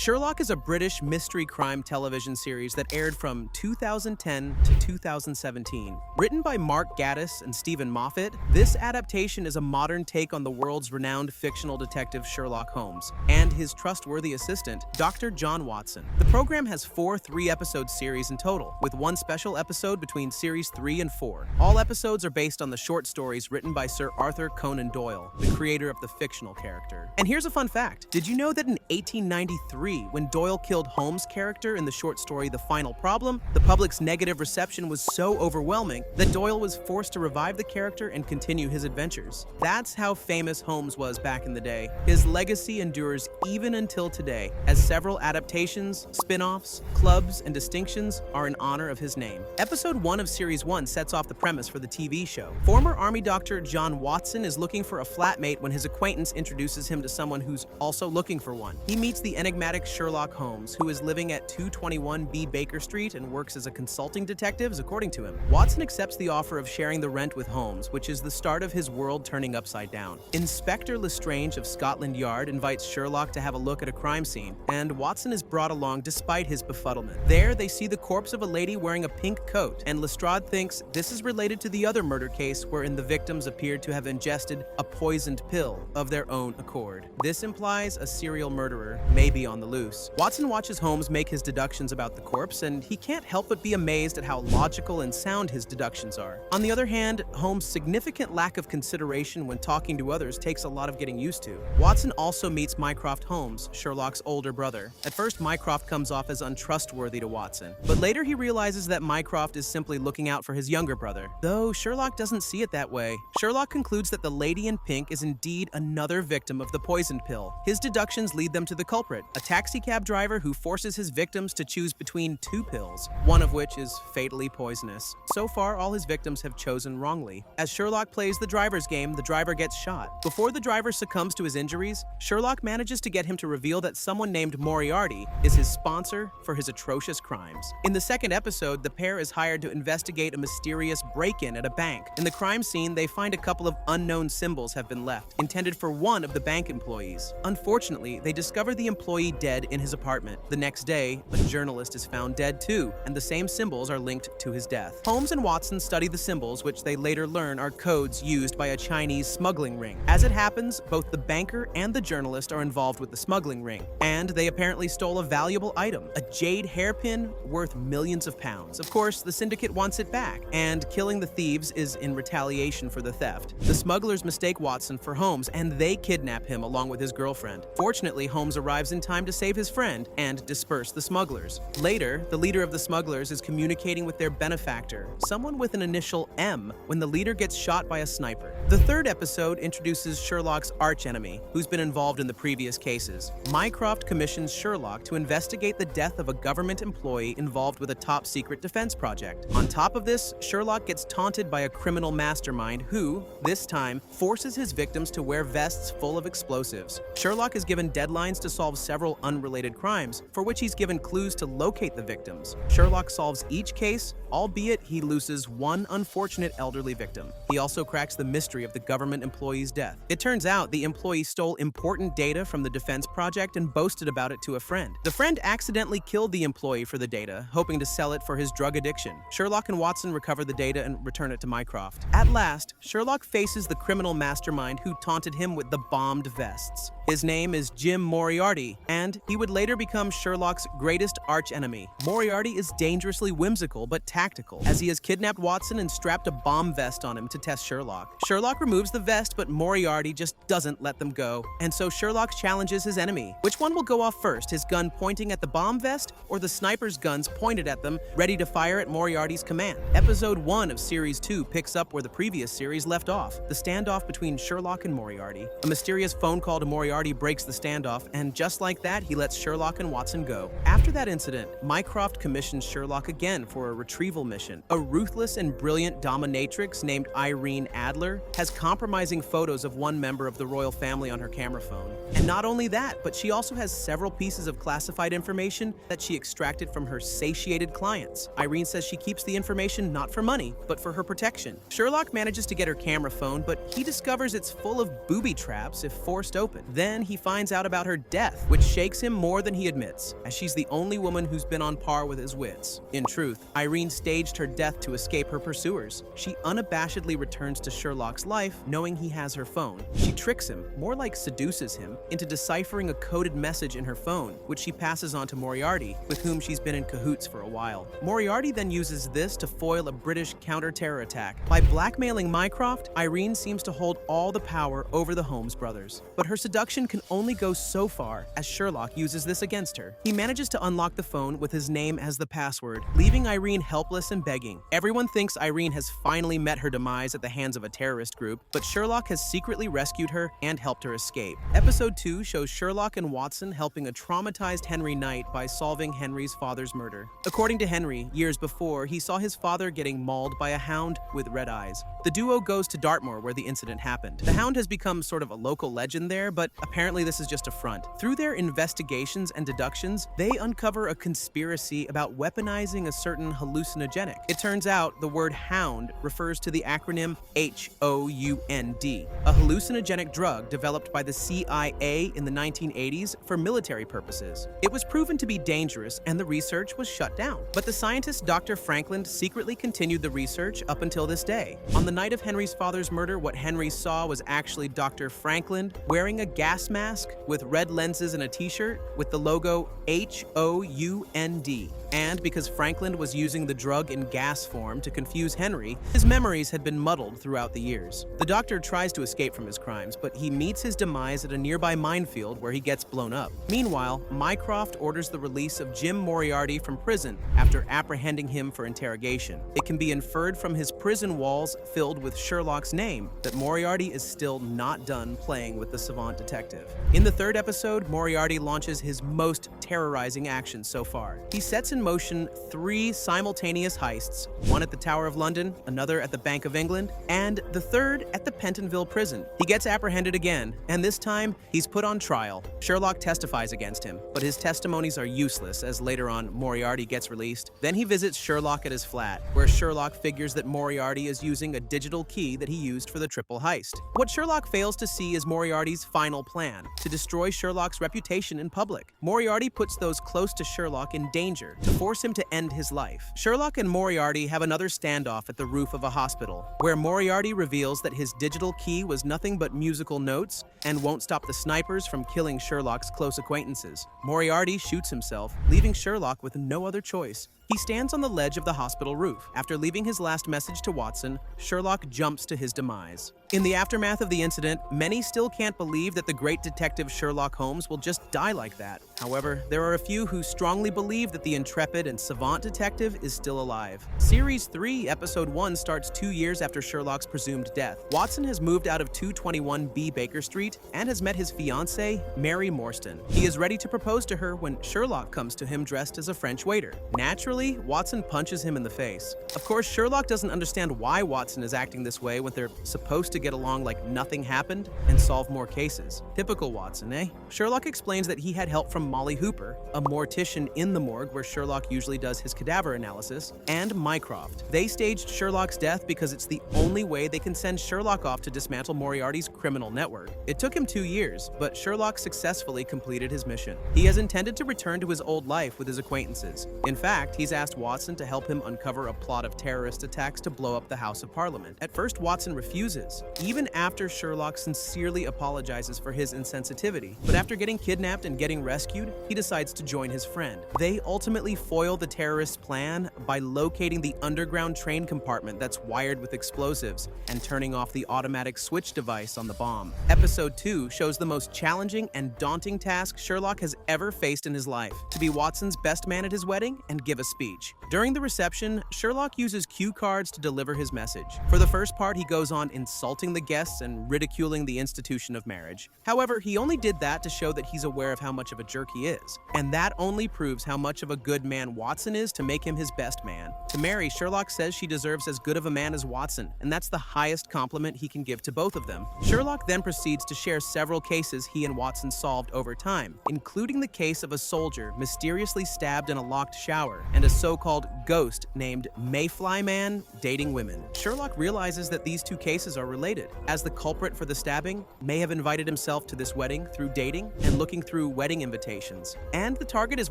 Sherlock is a British mystery crime television series that aired from 2010 to 2017. Written by Mark Gatiss and Stephen Moffat, this adaptation is a modern take on the world's renowned fictional detective Sherlock Holmes and his trustworthy assistant, Dr. John Watson. The program has 4 3-episode series in total, with one special episode between series 3 and 4. All episodes are based on the short stories written by Sir Arthur Conan Doyle, the creator of the fictional character. And here's a fun fact. Did you know that in 1893, when Doyle killed Holmes' character in the short story The Final Problem, the public's negative reception was so overwhelming that Doyle was forced to revive the character and continue his adventures? That's how famous Holmes was back in the day. His legacy endures even until today, as several adaptations, spin-offs, clubs, and distinctions are in honor of his name. Episode 1 of Series 1 sets off the premise for the TV show. Former Army Doctor John Watson is looking for a flatmate when his acquaintance introduces him to someone who's also looking for one. He meets the enigmatic Sherlock Holmes, who is living at 221 B Baker Street and works as a consulting detective, according to him. Watson accepts the offer of sharing the rent with Holmes, which is the start of his world turning upside down. Inspector Lestrange of Scotland Yard invites Sherlock to have a look at a crime scene, and Watson is brought along despite his befuddlement. There, they see the corpse of a lady wearing a pink coat, and Lestrade thinks this is related to the other murder case wherein the victims appeared to have ingested a poisoned pill of their own accord. This implies a serial murderer may be on the loose. Watson watches Holmes make his deductions about the corpse, and he can't help but be amazed at how logical and sound his deductions are. On the other hand, Holmes' significant lack of consideration when talking to others takes a lot of getting used to. Watson also meets Mycroft Holmes, Sherlock's older brother. At first, Mycroft comes off as untrustworthy to Watson, but later he realizes that Mycroft is simply looking out for his younger brother. Though Sherlock doesn't see it that way. Sherlock concludes that the lady in pink is indeed another victim of the poisoned pill. His deductions lead them to the culprit, a taxicab driver who forces his victims to choose between 2 pills, one of which is fatally poisonous. So far, all his victims have chosen wrongly. As Sherlock plays the driver's game, the driver gets shot. Before the driver succumbs to his injuries, Sherlock manages to get him to reveal that someone named Moriarty is his sponsor for his atrocious crimes. In the second episode, the pair is hired to investigate a mysterious break-in at a bank. In the crime scene, they find a couple of unknown symbols have been left, intended for one of the bank employees. Unfortunately, they discover the employee dead in his apartment. The next day, a journalist is found dead too, and the same symbols are linked to his death. Holmes and Watson study the symbols, which they later learn are codes used by a Chinese smuggling ring. As it happens, both the banker and the journalist are involved with the smuggling ring, and they apparently stole a valuable item, a jade hairpin worth millions of pounds. Of course, the syndicate wants it back, and killing the thieves is in retaliation for the theft. The smugglers mistake Watson for Holmes, and they kidnap him along with his girlfriend. Fortunately, Holmes arrives in time to save his friend and disperse the smugglers. Later, the leader of the smugglers is communicating with their benefactor, someone with an initial M, when the leader gets shot by a sniper. The third episode introduces Sherlock's archenemy, who's been involved in the previous cases. Mycroft commissions Sherlock to investigate the death of a government employee involved with a top-secret defense project. On top of this, Sherlock gets taunted by a criminal mastermind who, this time, forces his victims to wear vests full of explosives. Sherlock is given deadlines to solve several unrelated crimes, for which he's given clues to locate the victims. Sherlock solves each case, albeit he loses one unfortunate elderly victim. He also cracks the mystery of the government employee's death. It turns out the employee stole important data from the defense project and boasted about it to a friend. The friend accidentally killed the employee for the data, hoping to sell it for his drug addiction. Sherlock and Watson recover the data and return it to Mycroft. At last, Sherlock faces the criminal mastermind who taunted him with the bombed vests. His name is Jim Moriarty, and he would later become Sherlock's greatest archenemy. Moriarty is dangerously whimsical but tactical, as he has kidnapped Watson and strapped a bomb vest on him to test Sherlock. Sherlock removes the vest, but Moriarty just doesn't let them go, and so Sherlock challenges his enemy. Which one will go off first, his gun pointing at the bomb vest, or the sniper's guns pointed at them, ready to fire at Moriarty's command? Episode 1 of Series 2 picks up where the previous series left off, the standoff between Sherlock and Moriarty. A mysterious phone call to Moriarty breaks the standoff, and just like that, he lets Sherlock and Watson go. After that incident, Mycroft commissions Sherlock again for a retrieval mission. A ruthless and brilliant dominatrix named Irene Adler has compromising photos of one member of the royal family on her camera phone. And not only that, but she also has several pieces of classified information that she extracted from her satiated clients. Irene says she keeps the information not for money, but for her protection. Sherlock manages to get her camera phone, but he discovers it's full of booby traps if forced open. Then Then he finds out about her death, which shakes him more than he admits, as she's the only woman who's been on par with his wits. In truth, Irene staged her death to escape her pursuers. She unabashedly returns to Sherlock's life, knowing he has her phone. She tricks him, more like seduces him, into deciphering a coded message in her phone, which she passes on to Moriarty, with whom she's been in cahoots for a while. Moriarty then uses this to foil a British counter-terror attack. By blackmailing Mycroft, Irene seems to hold all the power over the Holmes brothers. But her seduction can only go so far, as Sherlock uses this against her. He manages to unlock the phone with his name as the password, leaving Irene helpless and begging. Everyone thinks Irene has finally met her demise at the hands of a terrorist group, but Sherlock has secretly rescued her and helped her escape. Episode 2 shows Sherlock and Watson helping a traumatized Henry Knight by solving Henry's father's murder. According to Henry, years before, he saw his father getting mauled by a hound with red eyes. The duo goes to Dartmoor where the incident happened. The hound has become sort of a local legend there, but apparently this is just a front. Through their investigations and deductions, they uncover a conspiracy about weaponizing a certain hallucinogenic. It turns out the word hound refers to the acronym HOUND, a hallucinogenic drug developed by the CIA in the 1980s for military purposes. It was proven to be dangerous and the research was shut down. But the scientist Dr. Franklin secretly continued the research up until this day. On the night of Henry's father's murder, what Henry saw was actually Dr. Franklin wearing a gas mask with red lenses and a t-shirt with the logo HOUND. And because Franklin was using the drug in gas form to confuse Henry, his memories had been muddled throughout the years. The doctor tries to escape from his crimes, but he meets his demise at a nearby minefield where he gets blown up. Meanwhile, Mycroft orders the release of Jim Moriarty from prison after apprehending him for interrogation. It can be inferred from his prison walls filled with Sherlock's name that Moriarty is still not done playing with the savant detective. In the third episode, Moriarty launches his most terrorizing action so far. He sets in motion 3 simultaneous heists, one at the Tower of London, another at the Bank of England, and the third at the Pentonville prison. He gets apprehended again, and this time, he's put on trial. Sherlock testifies against him, but his testimonies are useless as later on Moriarty gets released. Then he visits Sherlock at his flat, where Sherlock figures that Moriarty is using a digital key that he used for the triple heist. What Sherlock fails to see is Moriarty's final plan, to destroy Sherlock's reputation in public. Moriarty puts those close to Sherlock in danger to force him to end his life. Sherlock and Moriarty have another standoff at the roof of a hospital, where Moriarty reveals that his digital key was nothing but musical notes and won't stop the snipers from killing Sherlock's close acquaintances. Moriarty shoots himself, leaving Sherlock with no other choice. He stands on the ledge of the hospital roof. After leaving his last message to Watson, Sherlock jumps to his demise. In the aftermath of the incident, many still can't believe that the great detective Sherlock Holmes will just die like that. However, there are a few who strongly believe that the intrepid and savant detective is still alive. Series 3, Episode 1 starts 2 years after Sherlock's presumed death. Watson has moved out of 221B Baker Street and has met his fiancée, Mary Morstan. He is ready to propose to her when Sherlock comes to him dressed as a French waiter. Naturally, Watson punches him in the face. Of course, Sherlock doesn't understand why Watson is acting this way when they're supposed to get along like nothing happened and solve more cases. Typical Watson, eh? Sherlock explains that he had help from Molly Hooper, a mortician in the morgue where Sherlock usually does his cadaver analysis, and Mycroft. They staged Sherlock's death because it's the only way they can send Sherlock off to dismantle Moriarty's criminal network. It took him 2 years, but Sherlock successfully completed his mission. He has intended to return to his old life with his acquaintances. In fact, he's asked Watson to help him uncover a plot of terrorist attacks to blow up the House of Parliament. At first, Watson refuses, even after Sherlock sincerely apologizes for his insensitivity. But after getting kidnapped and getting rescued, he decides to join his friend. They ultimately foil the terrorist plan by locating the underground train compartment that's wired with explosives and turning off the automatic switch device on the bomb. Episode 2 shows the most challenging and daunting task Sherlock has ever faced in his life: to be Watson's best man at his wedding and give a speech. During the reception, Sherlock uses cue cards to deliver his message. For the first part, he goes on insulting the guests and ridiculing the institution of marriage. However, he only did that to show that he's aware of how much of a jerk he is. And that only proves how much of a good man Watson is to make him his best man. To Mary, Sherlock says she deserves as good of a man as Watson, and that's the highest compliment he can give to both of them. Sherlock then proceeds to share several cases he and Watson solved over time, including the case of a soldier mysteriously stabbed in a locked shower and a so-called called Ghost named Mayfly Man Dating Women. Sherlock realizes that these two cases are related, as the culprit for the stabbing may have invited himself to this wedding through dating and looking through wedding invitations. And the target is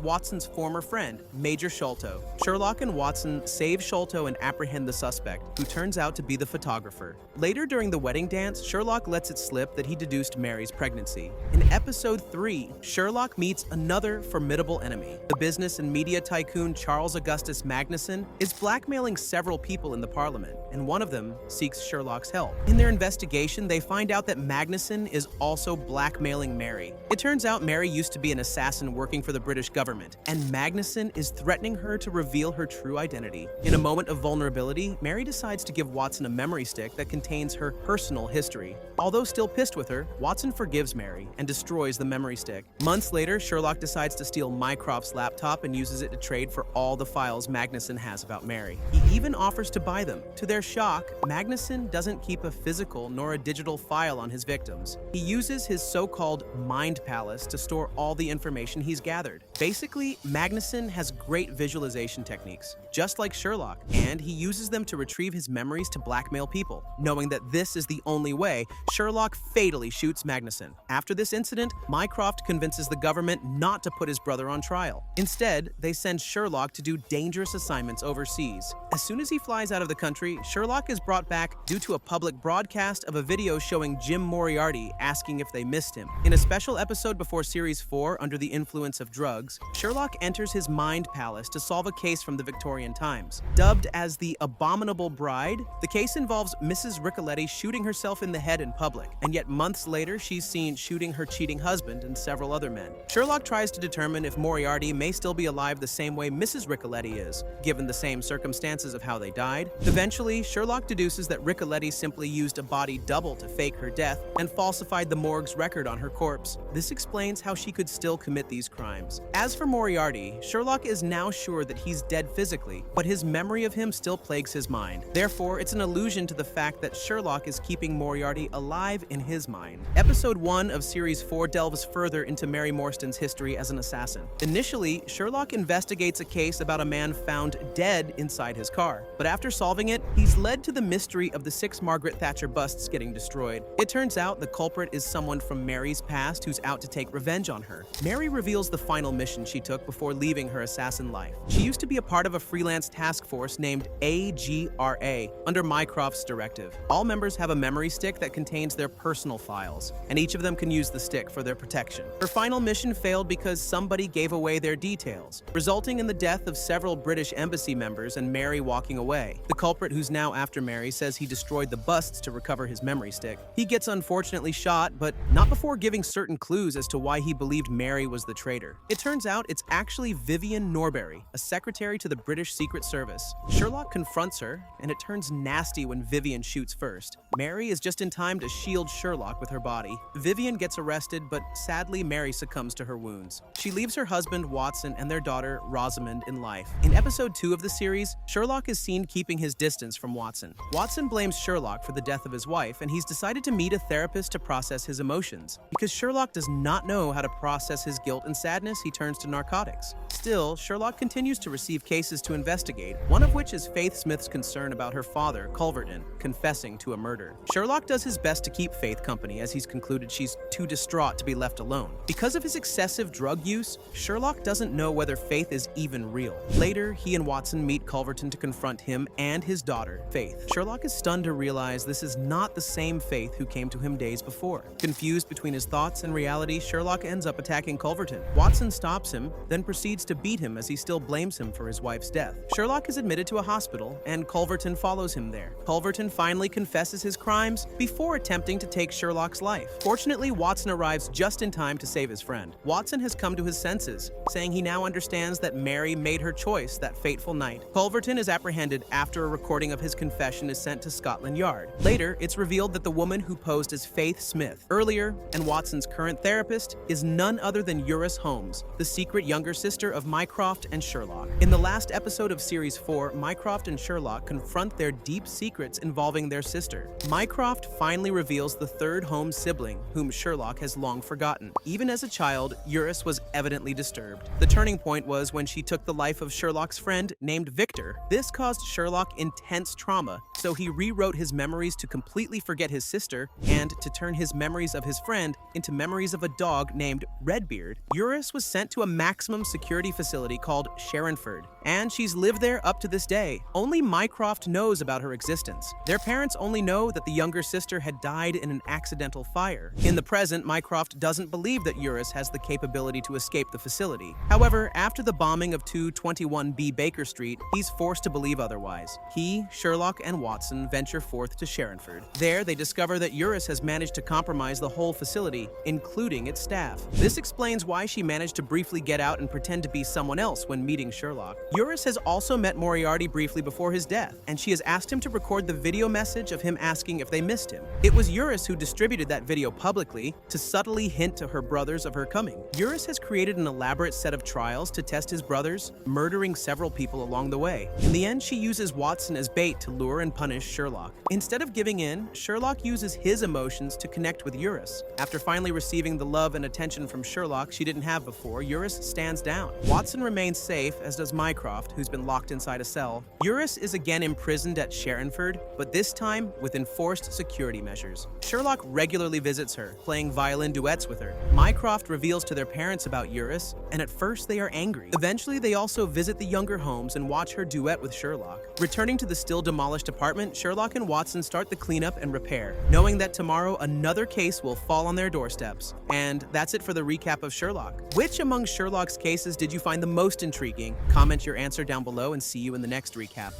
Watson's former friend, Major Sholto. Sherlock and Watson save Sholto and apprehend the suspect, who turns out to be the photographer. Later during the wedding dance, Sherlock lets it slip that he deduced Mary's pregnancy. In episode 3, Sherlock meets another formidable enemy. The business and media tycoon Charles Augustus Magnussen is blackmailing several people in the Parliament, and one of them seeks Sherlock's help. In their investigation, they find out that Magnussen is also blackmailing Mary. It turns out Mary used to be an assassin working for the British government, and Magnussen is threatening her to reveal her true identity. In a moment of vulnerability, Mary decides to give Watson a memory stick that contains her personal history. Although still pissed with her, Watson forgives Mary and destroys the memory stick. Months later, Sherlock decides to steal Mycroft's laptop and uses it to trade for all the files Magnussen has about Mary. He even offers to buy them. To their shock, Magnussen doesn't keep a physical nor a digital file on his victims. He uses his so-called mind palace to store all the information he's gathered. Basically, Magnussen has great visualization techniques, just like Sherlock, and he uses them to retrieve his memories to blackmail people. Knowing that this is the only way, Sherlock fatally shoots Magnussen. After this incident, Mycroft convinces the government not to put his brother on trial. Instead, they send Sherlock to do dangerous assignments overseas. As soon as he flies out of the country, Sherlock is brought back due to a public broadcast of a video showing Jim Moriarty asking if they missed him. In a special episode before Series 4, Under the Influence of Drugs, Sherlock enters his mind palace to solve a case from the Victorian times. Dubbed as the Abominable Bride, the case involves Mrs. Ricoletti shooting herself in the head in public, and yet months later she's seen shooting her cheating husband and several other men. Sherlock tries to determine if Moriarty may still be alive the same way Mrs. Ricoletti is, given the same circumstances of how they died. Eventually, Sherlock deduces that Ricoletti simply used a body double to fake her death and falsified the morgue's record on her corpse. This explains how she could still commit these crimes. As for Moriarty, Sherlock is now sure that he's dead physically, but his memory of him still plagues his mind. Therefore, it's an allusion to the fact that Sherlock is keeping Moriarty alive in his mind. Episode 1 of Series 4 delves further into Mary Morstan's history as an assassin. Initially, Sherlock investigates a case about a man found dead inside his car, but after solving it, he's led to the mystery of the 6 Margaret Thatcher busts getting destroyed. It turns out the culprit is someone from Mary's past who's out to take revenge on her. Mary reveals the final mission she took before leaving her assassin life. She used to be a part of a freelance task force named AGRA under Mycroft's directive. All members have a memory stick that contains their personal files, and each of them can use the stick for their protection. Her final mission failed because somebody gave away their details, resulting in the death of several British embassy members and Mary walking away. The culprit, who's now after Mary, says he destroyed the busts to recover his memory stick. He gets unfortunately shot, but not before giving certain clues as to why he believed Mary was the traitor. It turns out it's actually Vivian Norbury, a secretary to the British Secret Service. Sherlock confronts her, and it turns nasty when Vivian shoots first. Mary is just in time to shield Sherlock with her body. Vivian gets arrested, but sadly Mary succumbs to her wounds. She leaves her husband, Watson, and their daughter, Rosamond, in life. In episode 2 of the series, Sherlock is seen keeping his distance from Watson. Watson blames Sherlock for the death of his wife, and he's decided to meet a therapist to process his emotions. Because Sherlock does not know how to process his guilt and sadness, he turns to narcotics. Still, Sherlock continues to receive cases to investigate, one of which is Faith Smith's concern about her father, Culverton, confessing to a murder. Sherlock does his best to keep Faith company, as he's concluded she's too distraught to be left alone. Because of his excessive drug use, Sherlock doesn't know whether Faith is even real. Later, he and Watson meet Culverton to confront him and his daughter, Faith. Sherlock is stunned to realize this is not the same Faith who came to him days before. Confused between his thoughts and reality, Sherlock ends up attacking Culverton. Watson stops him, then proceeds to beat him as he still blames him for his wife's death. Sherlock is admitted to a hospital, and Culverton follows him there. Culverton finally confesses his crimes before attempting to take Sherlock's life. Fortunately, Watson arrives just in time to save his friend. Watson has come to his senses, saying he now understands that Mary made her choice that fateful night. Culverton is apprehended after a recording of his confession is sent to Scotland Yard. Later, it's revealed that the woman who posed as Faith Smith earlier and Watson's current therapist is none other than Eurus Holmes, the secret younger sister of Mycroft and Sherlock. In the last episode of Series 4, Mycroft and Sherlock confront their deep secrets involving their sister. Mycroft finally reveals the third Holmes sibling, whom Sherlock has long forgotten. Even as a child, Eurus was evidently disturbed. The turning point was when she took the life of Sherlock Sherlock's friend named Victor. This caused Sherlock intense trauma, so he rewrote his memories to completely forget his sister and to turn his memories of his friend into memories of a dog named Redbeard. Eurus was sent to a maximum security facility called Sharonford, and she's lived there up to this day. Only Mycroft knows about her existence. Their parents only know that the younger sister had died in an accidental fire. In the present, Mycroft doesn't believe that Eurus has the capability to escape the facility. However, after the bombing of 221B Baker Street, he's forced to believe otherwise. He, Sherlock, and Watson venture forth to Sharonford. There, they discover that Eurus has managed to compromise the whole facility, including its staff. This explains why she managed to briefly get out and pretend to be someone else when meeting Sherlock. Eurus has also met Moriarty briefly before his death, and she has asked him to record the video message of him asking if they missed him. It was Eurus who distributed that video publicly to subtly hint to her brothers of her coming. Eurus has created an elaborate set of trials to test his brothers, murdering several people along the way. In the end, she uses Watson as bait to lure and punish Sherlock. Instead of giving in, Sherlock uses his emotions to connect with Eurus. After finally receiving the love and attention from Sherlock she didn't have before, Eurus stands down. Watson remains safe, as does Mycroft, who's been locked inside a cell. Eurus is again imprisoned at Sharonford, but this time with enforced security measures. Sherlock regularly visits her, playing violin duets with her. Mycroft reveals to their parents about Eurus, and at first they are angry. Eventually, they also visit the younger Holmes and watch her duet with Sherlock. Returning to the still demolished apartment, Sherlock and Watson start the cleanup and repair, knowing that tomorrow another case will fall on their doorsteps. And that's it for the recap of Sherlock. Which among Sherlock's cases did you find the most intriguing? Comment your answer down below and see you in the next recap.